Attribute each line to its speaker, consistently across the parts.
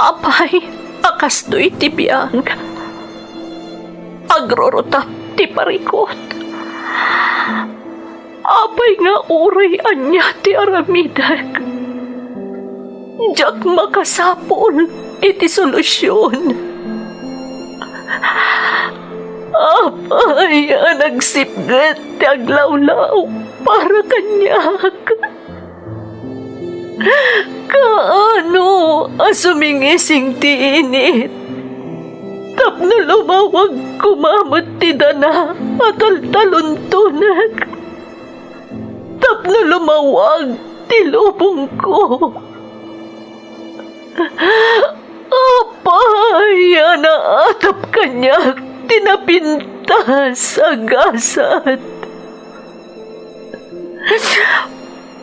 Speaker 1: Apay, akas to'y tibiyang. Agrorotap ti parikot. Apay nga uray anya ti aramidak. Diyak makasapol iti solusyon. Apay, nagsipgat ti aglawlaw para kanyak. Kaano asumingising ti init? Tapno lumawag kumamot ti dana at altaluntunak. Tapno lumawag ti lubong ko. Apay, naatap kanyak tinapinta sa gasat.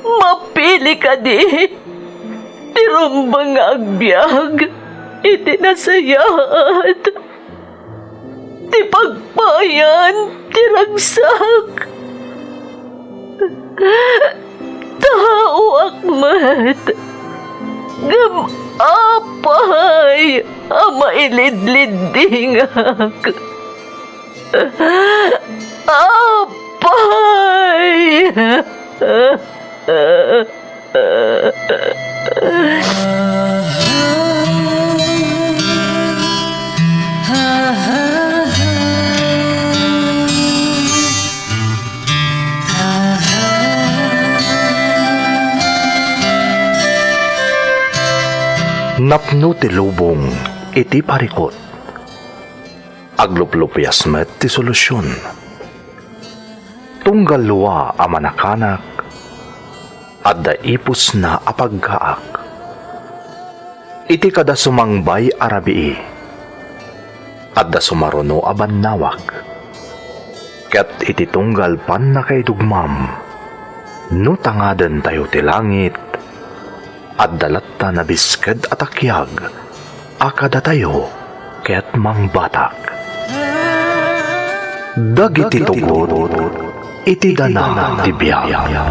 Speaker 1: Mapili ka di, tirumbang agbyag, itinasayat, ti pagpayan, tiragsak. Tao akmat, apay, mailidlidingak. Apay!
Speaker 2: Napno ti lubong iti parikot. Agluplupyas met ti solusyon. Tunggal luwa a manakanak at daipos na apagkaak. Iti kada sumangbay arabii at da sumaruno aban nawak. Ket iti tunggal pan na kay dugmam no tangaden tayo ti langit at dalatta na bisked at akyag akada tayo ket mangbatak. Dagiti tugot iti dana ti biyag.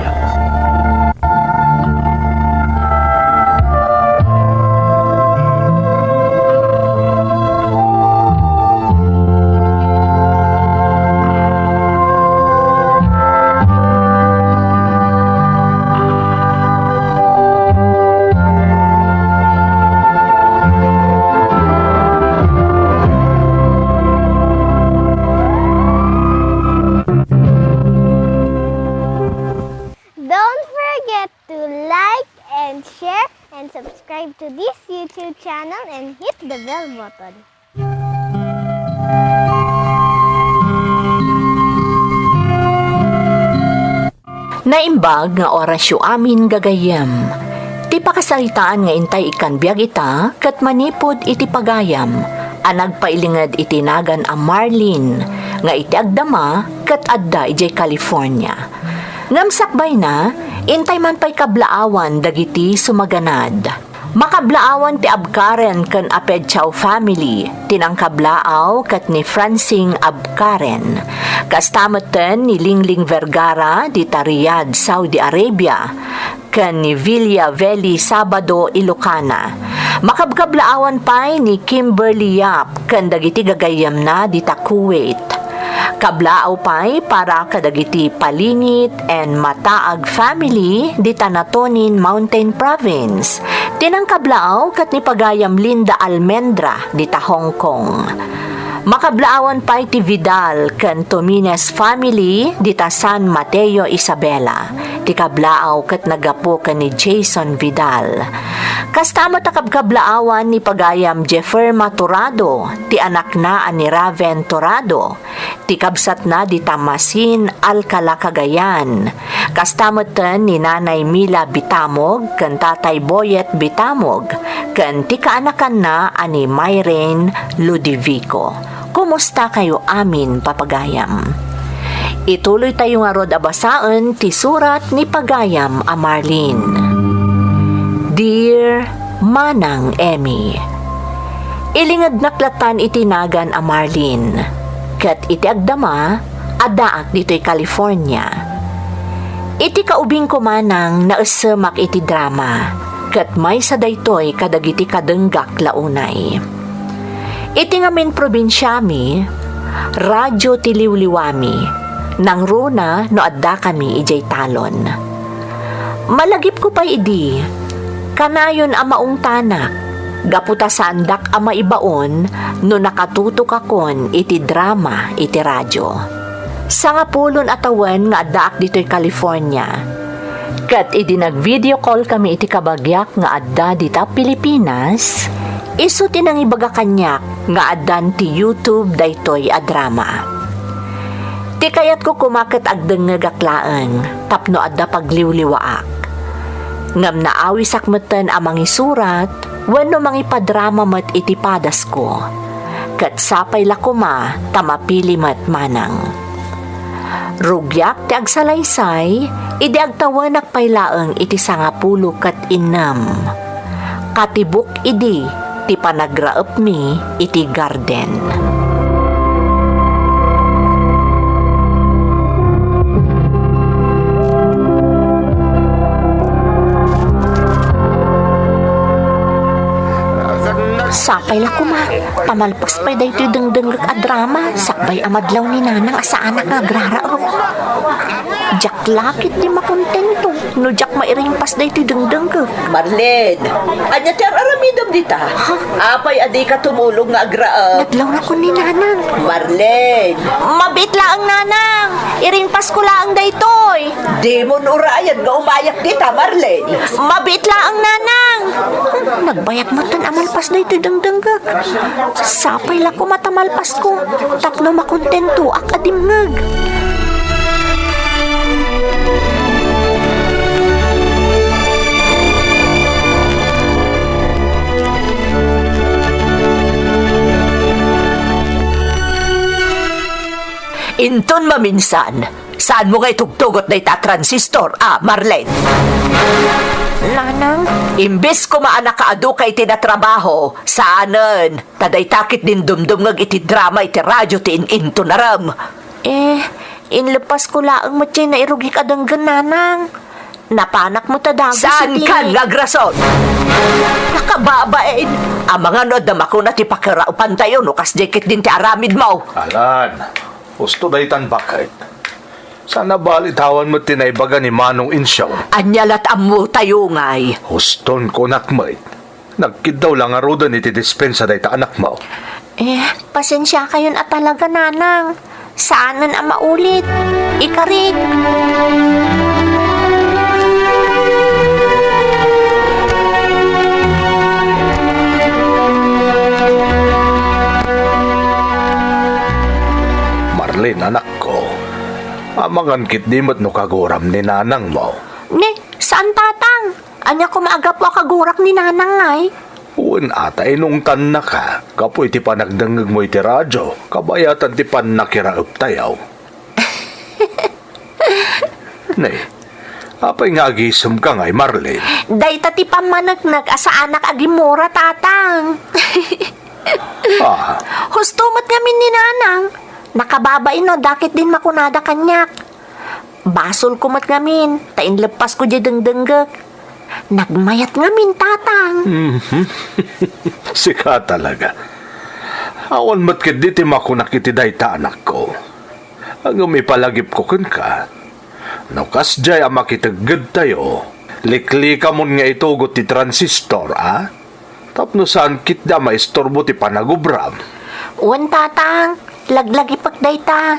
Speaker 3: Don't forget to like and share and subscribe to this YouTube channel and hit the bell button.
Speaker 1: Naimbag nga orasyo amin gagayam. Ti pakasalitaan nga intay ikan biag ita, kat manipod iti pagayam. Anag pailingad iti nagan a Marlene, nga iti agdama, kat adda ijay California. Ngamsakbay na, intay man pa'y kablaawan dagiti sumaganad. Makablaawan ti Abkaren kan Aped Chow family, tinang kablaaw kat ni Francine Abkaren. Kastamatan ni Lingling Vergara di Riyadh, Saudi Arabia, kan ni Villa Veli Sabado, Ilocana. Makabkablaawan pa'y ni Kimberly Yap kan dagiti gagayam na di Kuwait. Kablaaw pa'y para kadagiti Palingit and Mataag family di Tanatonin Mountain Province. Tinang kablaaw kat ni Pagayam Linda Almendra di Hong Kong. Makablaawan pa'y ti Vidal kan Tomines family di San Mateo Isabela. Ti kablaaw kat nagapo kan ni Jason Vidal. Kastama takabkablaawan ni Pagayam Jefferma Torado, ti anak na ni Raven Torado. Ti kabsat na di Tamasin Alcala Cagayan. Kastamatan ni Nanay Mila Bitamog, kan Tatay Boyet Bitamog, kan ti kaanakan na ani Myren Ludovico. Kumusta kayo amin, papagayam? Ituloy tayo nga rod abasaan ti surat ni Pagayam a Marlene. Dear Manang Emmy, ilingad naklatan itinagan a Marlene, kat iti agdama, adaak dito'y California. Iti kaubing ko manang nausemak iti drama, ket may sa daytoy kadagiti kadenggak launay. Iti ngamin probinsyami, radyo ti liwliwami, nang runa no adda kami ijay talon. Malagip ko pa idi, kanayon amaong tanak, gaputa sa andak ama ibaon no nakatutok akon iti drama iti radyo. Sa nga pulon atawan nga addaak dito'y California. Kat idi nag-video call kami iti kabagyak nga adda dita Pilipinas, iso tinang ibaga kanyak nga addan ti YouTube daytoy a drama. Ti kayat ko kumaket agdeng nga gaklaeng, tapno adda pagliwliwaak. Ngam naawi sakmeten amang isurat, wenno mangipadrama met iti padas ko. Kat sapay lakuma, tamapili met manang. Rugyak ti agsalaysay, idi agtawanak paylaeng iti 10 ket 6. Katibuk idi, ti panagraep mi iti garden. Sapay la kuma, pamalpas pa'y daytoy dengdeng a drama, sakbay amadlaw ni nanang asa anak nga agraraog. Jak lakit di makontento, no jak mairimpas daytoy dengdeng ka.
Speaker 4: Marlene, anya tiyar aramidam dita. Apay adi ka tumulong nga agraab.
Speaker 1: Nadlaw na ko ni nanang.
Speaker 4: Marlene,
Speaker 1: Mabit laang nanang, irimpas ko laang daytoy.
Speaker 4: di mo nurayan nga umayak dita, Marlene.
Speaker 1: Mabit laang nanang. Nagbayak mo tan amalpas daytoy dengdeng ka. Sapay la ko matamalpas ko, tapno makontento ak adimngag.
Speaker 4: Inton maminsan, saan mo nga itugtugot na ita-transistor, Marlene?
Speaker 1: Nanang,
Speaker 4: Imbes ko maanak kaadu kay tinatrabaho, saanen, taday takit din dumdumngag iti drama iti radyo ti into naram.
Speaker 1: inlepas ko laang matya na irugi kadanggan nanang. Napanak mo tadago
Speaker 4: Saan ka nagrason? Nakababain, ang mga nodam ako na ti pakiraupan tayo no kas dikit din ti aramid mo.
Speaker 2: Alan, gusto daytan bakit? Sana balitawan mo tinaybaga ni Manong Insyaw.
Speaker 4: Anyalat amu tayo ngay.
Speaker 2: Huston ko nakmait. Nagkid daw lang arudan iti dispensa dayta anak mo.
Speaker 1: Pasensya kayon at talaga nanang. Saanan ang maulit? Ikarik.
Speaker 2: Marlene, anak ko. Amangan kit dimot no kaguram ni nanang mo.
Speaker 1: Ne, saan tatang? Anya ko maagap wa kagurak ni nanang ngay.
Speaker 2: Uwan ata inungtan na ka. Kapoy ti panagdangag mo iti radyo. Kabayatan ti panakiraap tayaw. Nay, apay nga agisam ka ngay, Marlene.
Speaker 1: Dayta ti pamanagnak asa anak agimura tatang. Hustumot ngamin ni nanang. Nakababay no, dakit din makunada kanyak. Basol kumat ngamin, tain lepas ko di dengdenggek. Nagmayat ngamin tatang.
Speaker 2: Sika talaga. Awan matkid di ti makunak iti dayta anak ko. Ang umipalagip ko kun ka. Nukas jay ang makitagad tayo. Likli ka mon nga itugot ti transistor, Tapno saan kit da maistorbo ti panagubram.
Speaker 1: Uwan tatang, laglagi pagdayta.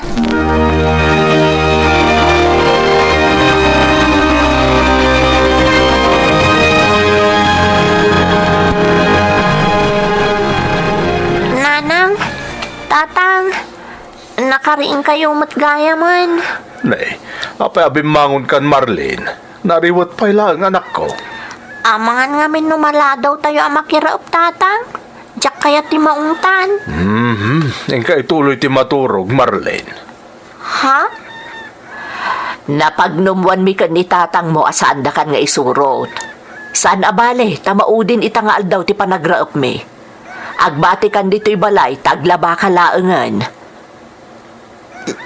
Speaker 1: Nanang, tatang, nakariing kayong matgaya man.
Speaker 2: Nay, apay abimangon kan Marlene. Nariwat pa ilang anak ko.
Speaker 1: Amangan ngamin numaladaw tayo ang makiraop tatang. Diyak kaya ti maungtan.
Speaker 2: Ingka ituloy ti maturog, Marlene.
Speaker 1: Ha?
Speaker 4: Napagnumwan mi kan ni tatang mo asaan da kan nga isurot. Saan abale, tamaudin itangaal daw ti panagraop mi. Agbati kan dito'y balay, taglaba ka laengan.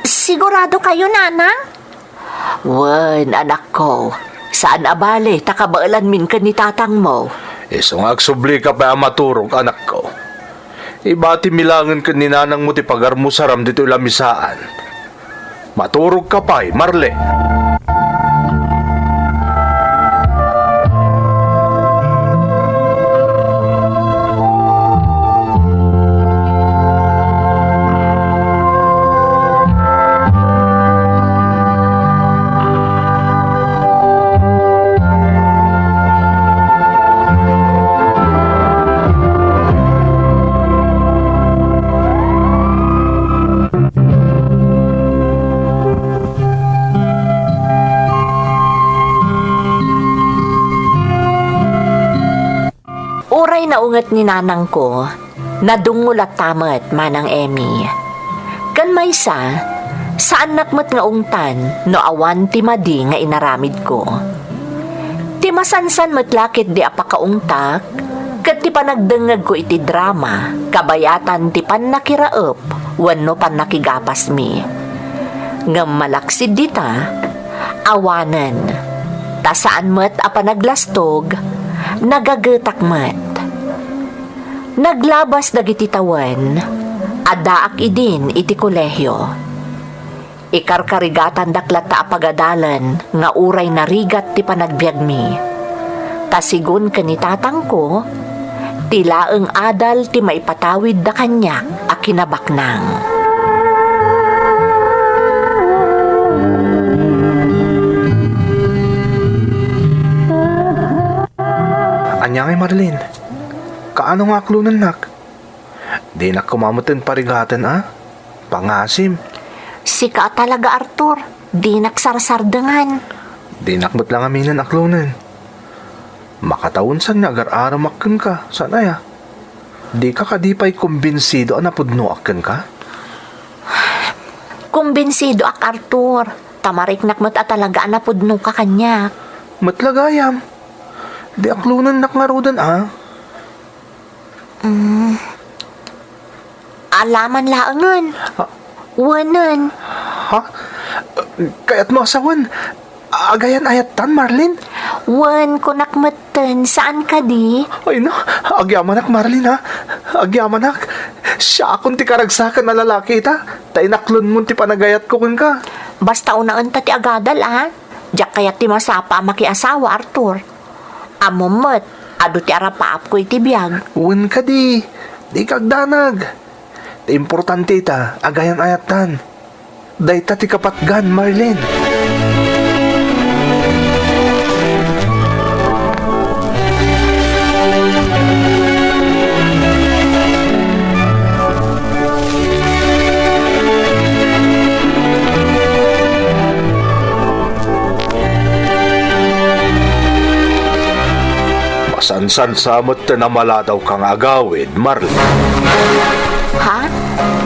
Speaker 1: Sigurado kayo, nanang?
Speaker 4: Wen, anak ko, Saan abale, takabaalan min ka ni tatang mo?
Speaker 2: Iso nga agsubli ka pa maturog, anak ko. Ibati milangan ka ni nanang mo ti pagarmusaram dito ilamisaan. Maturog ka pa, Marle.
Speaker 4: Uray na unget ni nanang ko, nadungol at tamat manang Emmy. Kan maysa, saan nakmat nga ungtan, no awan ti madi nga inaramid ko. Ti masansan matlakit di apakaungtak, kat ti panagdengag ko iti drama, kabayatan ti panakiraep, wano panakigapas mi. Ngam malaksid dita, awanan, ta saan met a panaglastog, nagagetak met. Naglabas dagiti tawan, adaak idin iti kolehyo. Ikarkarigatan daklat ta apagadalan, nga uray na rigat ti panagbiag mi. Tasigun kanitatang ko, tilaeng adal ti maipatawid da kanyak a kinabaknang.
Speaker 2: Anya ngay Marlene, kaano nga aklunan nak? Di nak kumamutin parigatan pangasim.
Speaker 1: Sika talaga, Arthur. Di nagsarsardangan.
Speaker 2: Di nakmat lang aminan aklunan. Makataon san nga agar-ara makken ka, sana ya? Di ka kadipay kumbinsido anapudno akken ka?
Speaker 1: Kumbinsido ak, Arthur. Tamarik nakmat at talaga anapudno ka kanya.
Speaker 2: Matlagayam. Di aklunan nakngarudan
Speaker 1: Alaman laangan. Wanan.
Speaker 2: Ha? Kaya't mo asawan. Agayan ayat tan, Marlene?
Speaker 1: Wan ko nakmatan. Saan ka di?
Speaker 2: Ay no, agyamanak Marlene Agyamanak. Siya akong ti karagsakan na lalaki Ta inaklon mo ti panagayat ko kun ka.
Speaker 1: Basta unaan ta ti agadal, Diyak kaya ti masapa makiasawa, Arthur. Amomot, ado ti arapaap ko iti biyag.
Speaker 2: Uwan ka di. Di kagdanag. Ti importante agayan ayat tan. Dayta ti kapatgan, Marlene. Masansan samot na maladaw kang agawid, Marlene.
Speaker 1: Ha?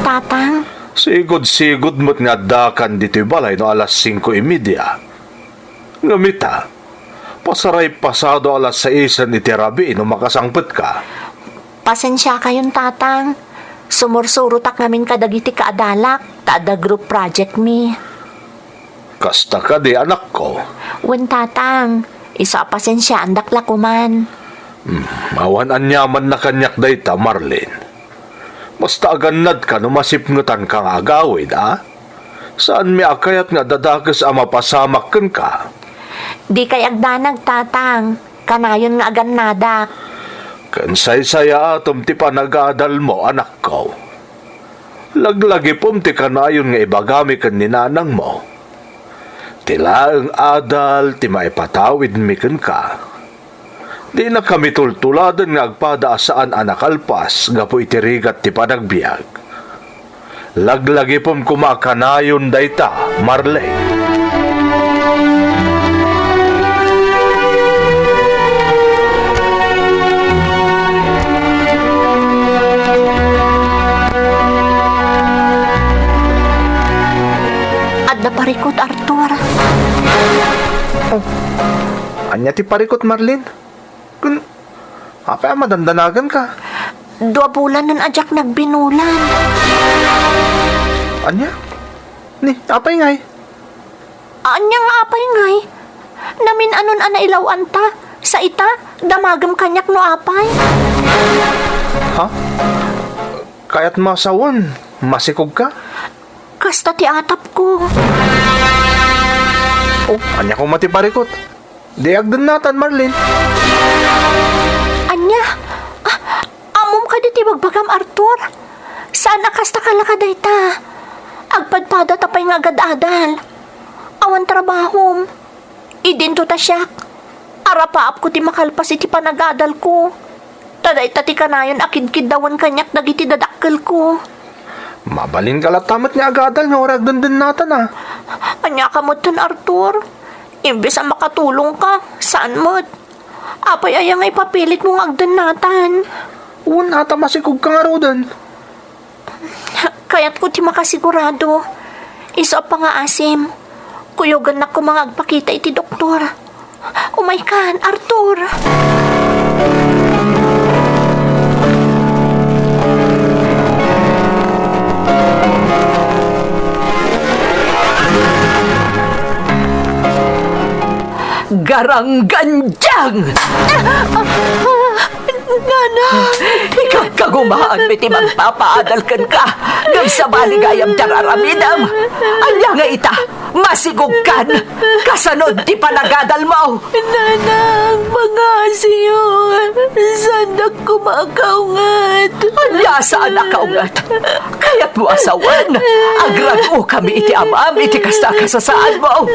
Speaker 1: Tatang?
Speaker 2: Sigod-sigod mo't nga dakan dito'y balay no alas 5:30. Ngamita, pasaray pasado alas 6 iti rabi no makasangpet ka.
Speaker 1: Pasensya kayong tatang. Sumursurutak namin kadagiti kaadalak. Taada group project mi.
Speaker 2: Kasta ka di anak ko.
Speaker 1: Wen tatang. Isa pasensya andak lakuman.
Speaker 2: Awan anyaman na kanyak dayta, Marlene. Basta aganad ka no masipngutan kang agawid, Saan mi akayat nga dadakas a mapasamak ken ka?
Speaker 1: Di kay agdanag tatang. Kanayon nga aganadak.
Speaker 2: Kansay saya atom ti panagadal mo, anak ko. Laglagi pom ti kanayon nga ibagami ken ni nanang mo. Tilaeng adal ti maipatawid mi ken ka. Di na kami tultuladan nga agpada saan anakalpas gapo itirigat ti panagbiag. Laglagi pom kumakanayon dayta, Marlene.
Speaker 1: Adda parikot, Arthur.
Speaker 2: Anya ti parikot, Marlene? Kun, apa madandanagan ka?
Speaker 1: 2 bulan nun ajak nagbinulan.
Speaker 2: Anya? Ni, apay ngay?
Speaker 1: Anya nga apay ngay.
Speaker 4: Namin anon ana ilawan ta. Sa ita, damagam kanyak no apay.
Speaker 2: Ha? Kaya't masawan, masikog ka?
Speaker 4: Kasta ti atap ko.
Speaker 2: Oh, anya ko matiparikot. Di agdan natan, Marlene.
Speaker 4: Anya, amom ka diti bagbagam Arthur. Saan akasta kalakaday ta? Agpadpada tapay nga agad-adal. Awan trabahom. Idinto ta siyak. Arapaap ko ti makalpas iti panagadal ko. Taday tati kanayon akid-kid dawan kanyak dagiti dadakkel ko.
Speaker 2: Mabalin ka latamat niya agadal nga orag dandan natan ah.
Speaker 4: Anya ka mo tan Arthur. Imbes ang makatulong ka, saan mo't? Apay ayang ay papilit mong agdan natan.
Speaker 2: Un ata masikog ka nga rodan.
Speaker 4: Kaya't ko ti makasigurado. Iso pa nga asim. Kuyogan na ko mga agpakita iti doktor. Umay kan, Arthur.
Speaker 1: Garangganjang!
Speaker 4: Nana!
Speaker 1: Ikaw kagumaan, biti magpapaadalkan ka. Gam sa baligayam tararamidam. Anya nga ita, masigog kan. Kasanod ti panagadal mo.
Speaker 4: Nanang, mga siyo. Sandak kumakaungat.
Speaker 1: Anya saan nakaungat? Kaya't mo asawan. Agrado kami iti amam, iti kasta kasasaan mo.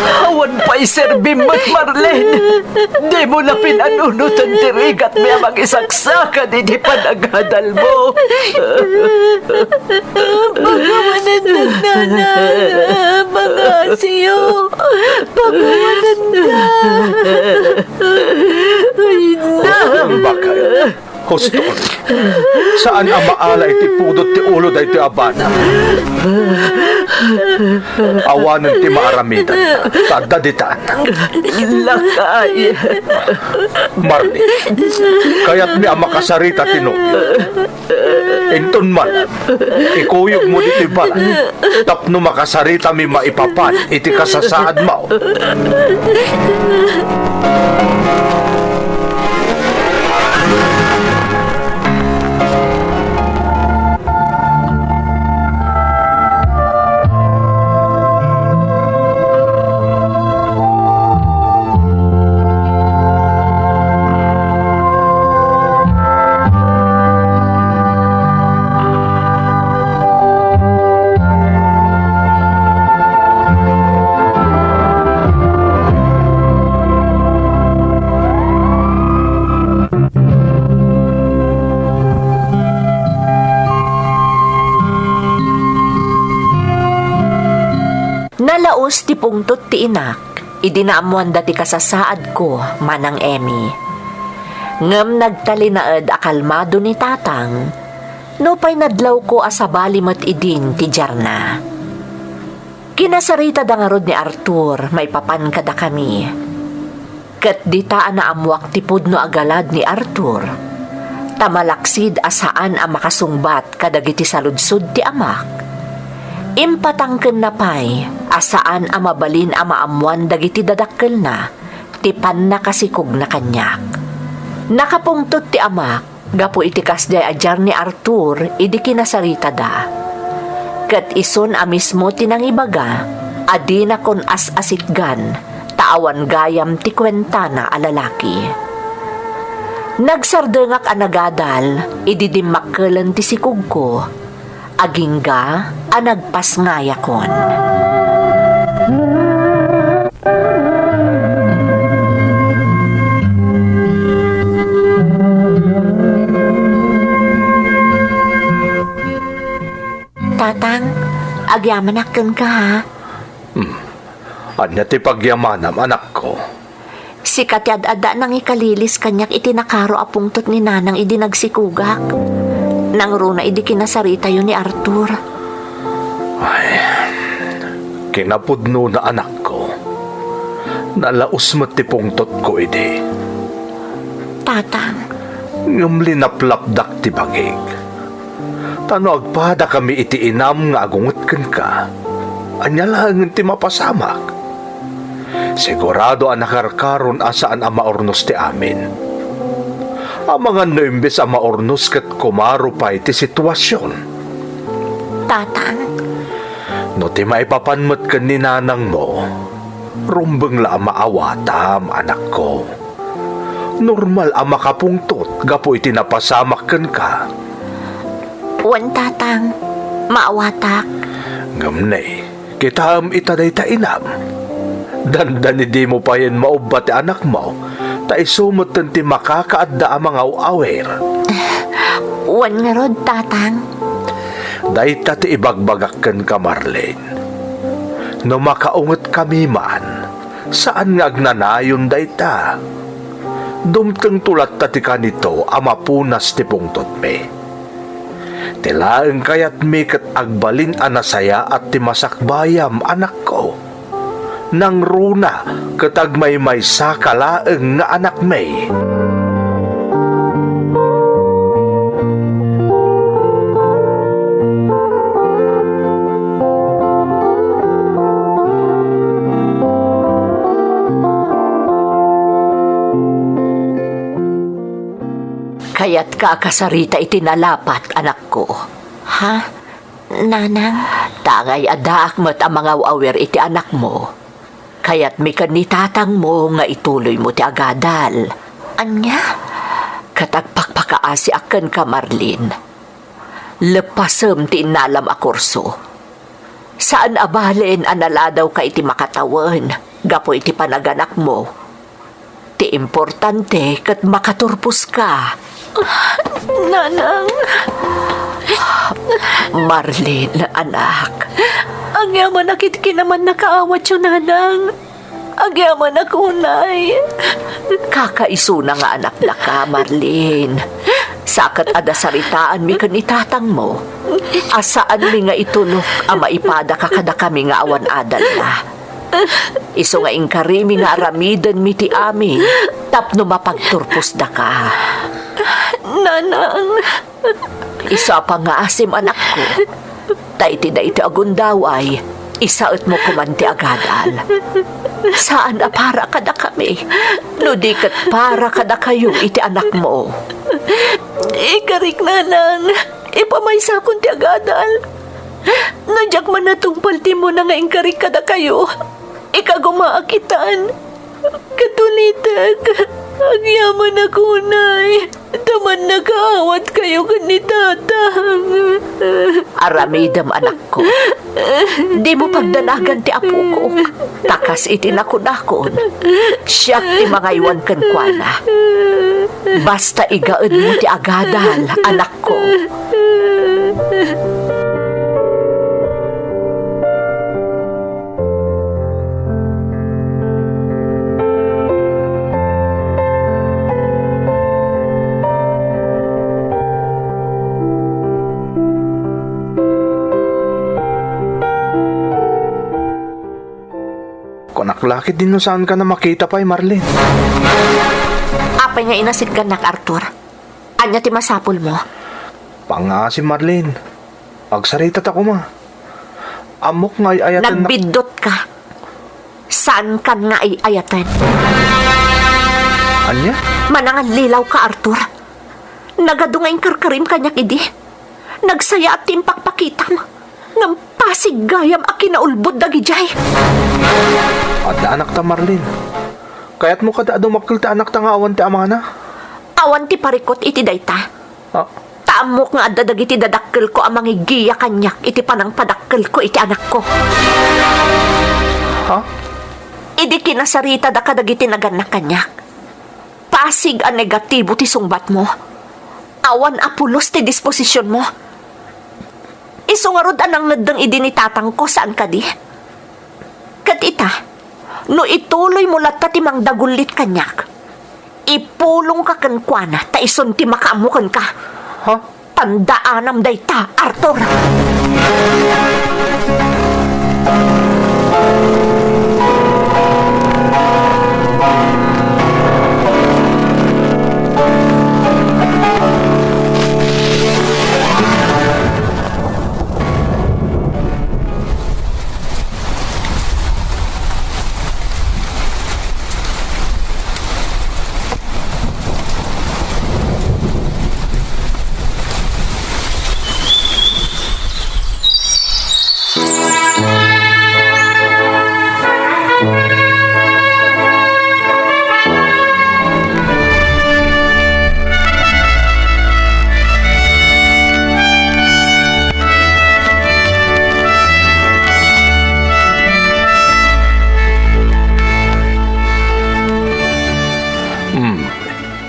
Speaker 1: Awan pa'y serbim mo't Marlene. Di mo na pinanunutan tirigat may amang isaksakan iti panagadal mo.
Speaker 4: Pagawanan na, Nana. Mga siyo. Pagawanan na. Ay, na.
Speaker 2: Bakay. Huston. Saan ang maala iti pudot ti ulo da iti abana? Awanan ti maaramidan. Tadaditan.
Speaker 1: Lakay.
Speaker 2: Marlene. Kaya't mi ang makasarita tinong. Inton man. Ikuyog mo dito balan. Tapno makasarita mi maipapan. Iti kasasaad mo.
Speaker 4: Nalaos ti pungtot ti inak, idinaamuan dati kasasaad ko, manang Emmy. Ngam nagtalinaed akalmado ni tatang, no pa'y nadlaw ko asabali mat idin ti Jarna. Kinasarita da nga rod ni Arthur, may papan kada kami. Kat ditaan na amwak ti pudno agalad ni Arthur, tamalaksid asaan ang makasungbat kadagiti saludsud ti amak. Impatangken na pay, asaan ang mabalin ang maamuan dagiti dadakkel na, tipan na kasikog na kanyak. Nakapungtot ti amak, gapo itikas day ajar ni Arthur, idi kinasarita da. Kat ison a mismo tinangibaga, adi na kon as-asikgan, taawan gayam ti kwentana a lalaki. Nagsardengak a nagadal, idi dimmakkelan ti sikog ko, agingga a nagpasngayakon. Tatang, agyamanak ka ha?
Speaker 2: Anya ti pagyamanam, anak ko.
Speaker 4: Si katyad-ada nang ikalilis kanyak itinakaro apungtot ni nanang idi nagsikugak. Nang runa idi kinasarita yun ni Arthur.
Speaker 2: Ay, kinapudno na anak ko. Nalaos mo ti pungtot ko, idi.
Speaker 4: Tatang,
Speaker 2: Ngam linaplapdak ti bagig. Tano agpada kami iti inam nga agungot ken ka. Anya lang ti mapasamak. Sigurado ang nakarkaron asaan ang maornos ti amin. Ang mga noimbes ang maornos kat kumaro pa iti sitwasyon.
Speaker 4: Tatang,
Speaker 2: No ti maipapanmat ka ni nanang mo, rumbeng la ang maawatam, anak ko. Normal ang makapungtot, gapo iti napasamak ka.
Speaker 4: wan tatang, maawatak.
Speaker 2: Ngamnay, kita am itaday ta inam. Dandan di mo pa yan maubat ti anak mo, ta isumot ti makakaadda ang mga awer.
Speaker 4: Wan nga rod, tatang.
Speaker 2: Dahita ti ibagbagakken ka, Marlene. No makaunget kami man, saan nga agnanayon dayta? Dumteng tulat ta ti kanito amapunas ti pungtot me. Tilaeng kayat mi kat agbalin anasaya at ti masakbayam, anak ko. Nang runa kat agmay sa kalaeng nga anak me.
Speaker 1: Kaya't kakasarita itinalapat, anak ko.
Speaker 4: Ha? Nanang?
Speaker 1: Tangay adaak mo't ang mga awer iti anak mo. Kaya't may kanitatang mo nga ituloy mo ti agadal.
Speaker 4: Anya?
Speaker 1: Katagpakpakaasi akan ka, Marlene. Lepasem ti inalam a kurso. Saan abalin analadaw ka iti makatawan, gapo iti panaganak mo. Ti importante kat makaturpos ka.
Speaker 4: Nanang?
Speaker 1: Marlene, anak.
Speaker 4: Ang yaman nakit kinaman nakaawat yung nanang. Ang yaman nakunay.
Speaker 1: Kakaisuna nga anak na ka, Marlene. Sakat ada saritaan mi kanitatang mo. Asaan mi nga itulok ang maipada ka kada kami nga awan adal na. Iso nga ingkarimi nga aramidan mi ti amin. Tapno mapagturpos da ka.
Speaker 4: Nanang?
Speaker 1: Isa pa nga asim, anak ko. Daiti agundaway. Isaot mo kumanti agadal. Saan a para kada kami? No di kat para kada kayo iti anak mo.
Speaker 4: Ikarik, nanang. Ipamaysa kong ti agadal. Nadyak man natungpal ti mo na nga ikarik kada kayo. Ikagumaakitan. Katunitak. Ang yaman na kunay. Taman nakaawat kayo kanitatang.
Speaker 1: Aramidam, anak ko. Di mo pagdanagan ti apo ko. Takas iti nakudakon. Siya ti mga iwan kankwana. Basta igaon mo ti agadal, anak ko.
Speaker 2: Konaklakit din no saan ka na makita pa, Marlene.
Speaker 4: Apay nga inasit ka nak, Arthur. Anya ti masapol mo?
Speaker 2: Panga si Marlene. Pagsaritat ako, ma. Amok nga ayatan na...
Speaker 4: Nagbidot ka. Saan ka nga ayatan?
Speaker 2: Anya?
Speaker 4: Manangan lilaw ka, Arthur. Nagadungay karkarim kanyak idi. Nagsaya at timpakpakitam. Ngam pasigayam a kinaulbod dagijay.
Speaker 2: At na anak ta, Marlene. Kaya't mo kada dumakil ta anak ta nga awan ti amana.
Speaker 4: Awan ti parikot iti dayta.
Speaker 2: Ah,
Speaker 4: Taamok nga adadag iti dadakkel ko amang igiya kanyak iti panang padakkel ko iti anak ko.
Speaker 2: ha?
Speaker 4: Idi kinasarita da kadag iti naganak kanyak. Pasig a negatibo ti sungbat mo. Awan apulos ti disposisyon mo. Isungarod anang nadang idi ni tatang ko saan ka di? Kat ita, no ituloy mo latta ti mang dagulit kanyak. Ipulong ka kankwana, ta ison ti makaamukan ka.
Speaker 2: Ha?
Speaker 4: Tandaanam dayta, Arthur.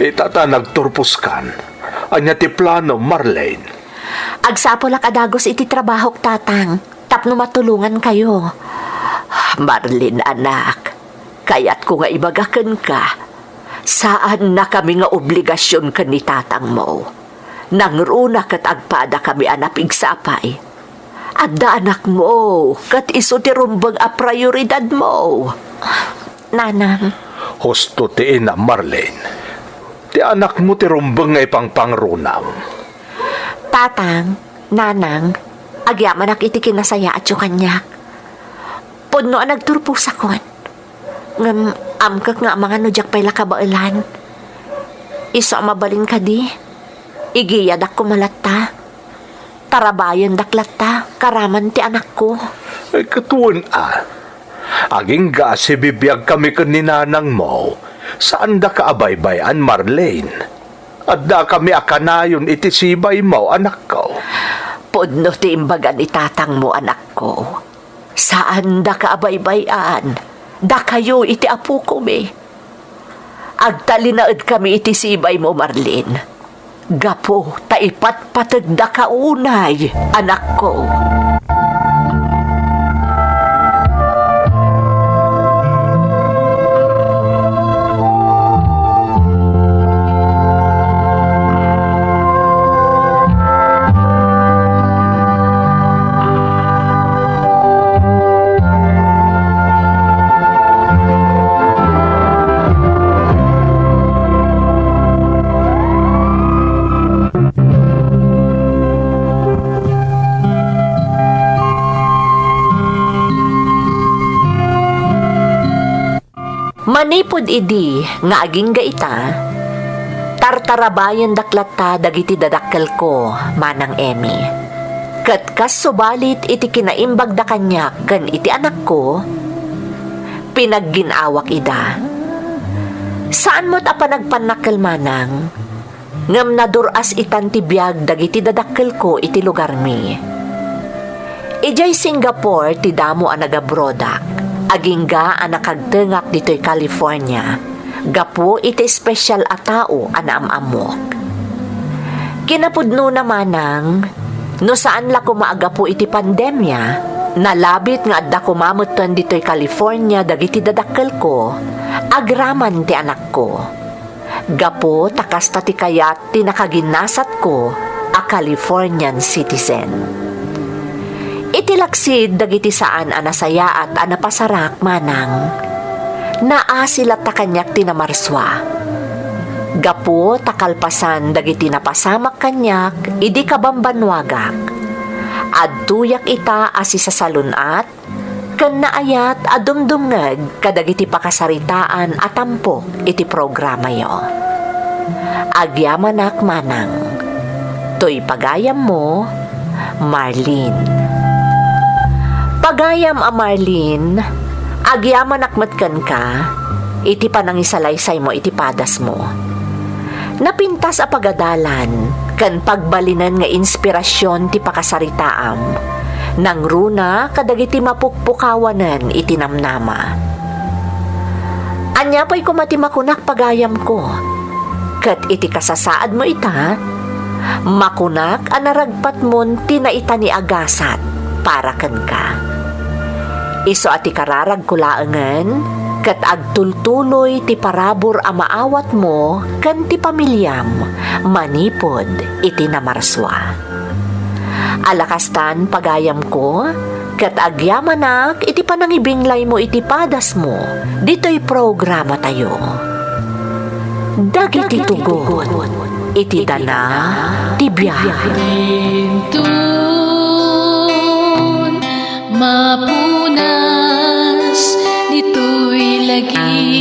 Speaker 2: Itata nagturpuskan. Anya ti plano, Marlene.
Speaker 4: Agsapol akadagos iti trabahok tatang. Tapno matulungan kayo. Marlin anak, kayat ko nga ibagakan ka. Saan na kami nga obligasyon ka ni tatang mo? Nangruna kat agpada kami anak igsapay. Adda anak mo, kat iso ti rumbag a prioridad mo. Nanang,
Speaker 2: Husto ti ina, Marlene. Ti anak mo ti rumbang nga ipangpangrunam.
Speaker 4: tatang, nanang, agyaman ak iti kinasaya at yung kanyak. Puno ang nagturpo sa kon. Ngam amkak nga mga nudyak pa'y lakabailan. Iso mabalin ka di. Igiyadak ko malata. Tarabayan daklata. Karaman ti anak ko.
Speaker 2: Ay katuon aging gasi bibiyag kami kaninanang mo. Saan da ka abaybayan, Marlene? At da kami akanayon iti sibay mo, anak ko.
Speaker 4: Pudno ti imbagan itatang mo anak ko. Saan da ka abaybayan? Da kayo iti apu ko me. Agtalinaed kami iti sibay mo, Marlene. Gapo, taipat patag da kaunay, anak ko. Manipod idi nga aging gaita, tartarabayan daklata dagiti dadakkel ko, manang Emmy. Kat kas subalit iti kinaimbag da kanyak kan iti anak ko, pinagginawak ida. Saan mo't apanagpanakkel manang, ngam naduras itan ti biyag dagiti dadakkel ko iti lugar mi. Ijay Singapore ti damo ang nagabrodak. Agingga ang nakagtengak dito'y California. Gapo iti special a tao anamamok. Kinapudno naman ng no saan la kumaagapo iti pandemya, nalabit nga adda kumamutan dito'y California dagiti dadakkel ko, agraman ti anak ko. Gapo takas ti kayat ti nakaginasat ko a Californian citizen. Itilaksid dagiti saan anasaya at anapasarak manang. Naasilat ta kanyak tinamarswa. Gapo takalpasan dagiti napasamak kanyak idi kabambanwagak. Adtuyak ita asi sa salunat ken naayat adumdumngeg kadagiti pakasaritaan at tampok iti programa yo. Agyamanak manang. Toy pagayam mo, Marlene. Pagayam a Marlene, agyaman akmatkan ka, iti panangisalaysay mo iti padas mo. Napintas a pagadalan, kan pagbalinan nga inspirasyon ti pakasaritaam, nang runa kadagiti mapukpukawanan iti namnama. Anya pa'y kumatimakunak pagayam ko, kat iti kasasaad mo ita, makunak anaragpat mon tinaita ni agasat para ken ka. Iso ati kararag kulaangan, kat agtultuloy ti parabor a maawat mo, kan ti pamilyam, manipod iti namarswa. Alakastan pagayam ko, kat agyamanak iti panangibinglay mo iti padas mo, dito'y programa tayo. Dagiti tugon, iti dana, ti biyahe.
Speaker 5: Mapunas dito'y lagi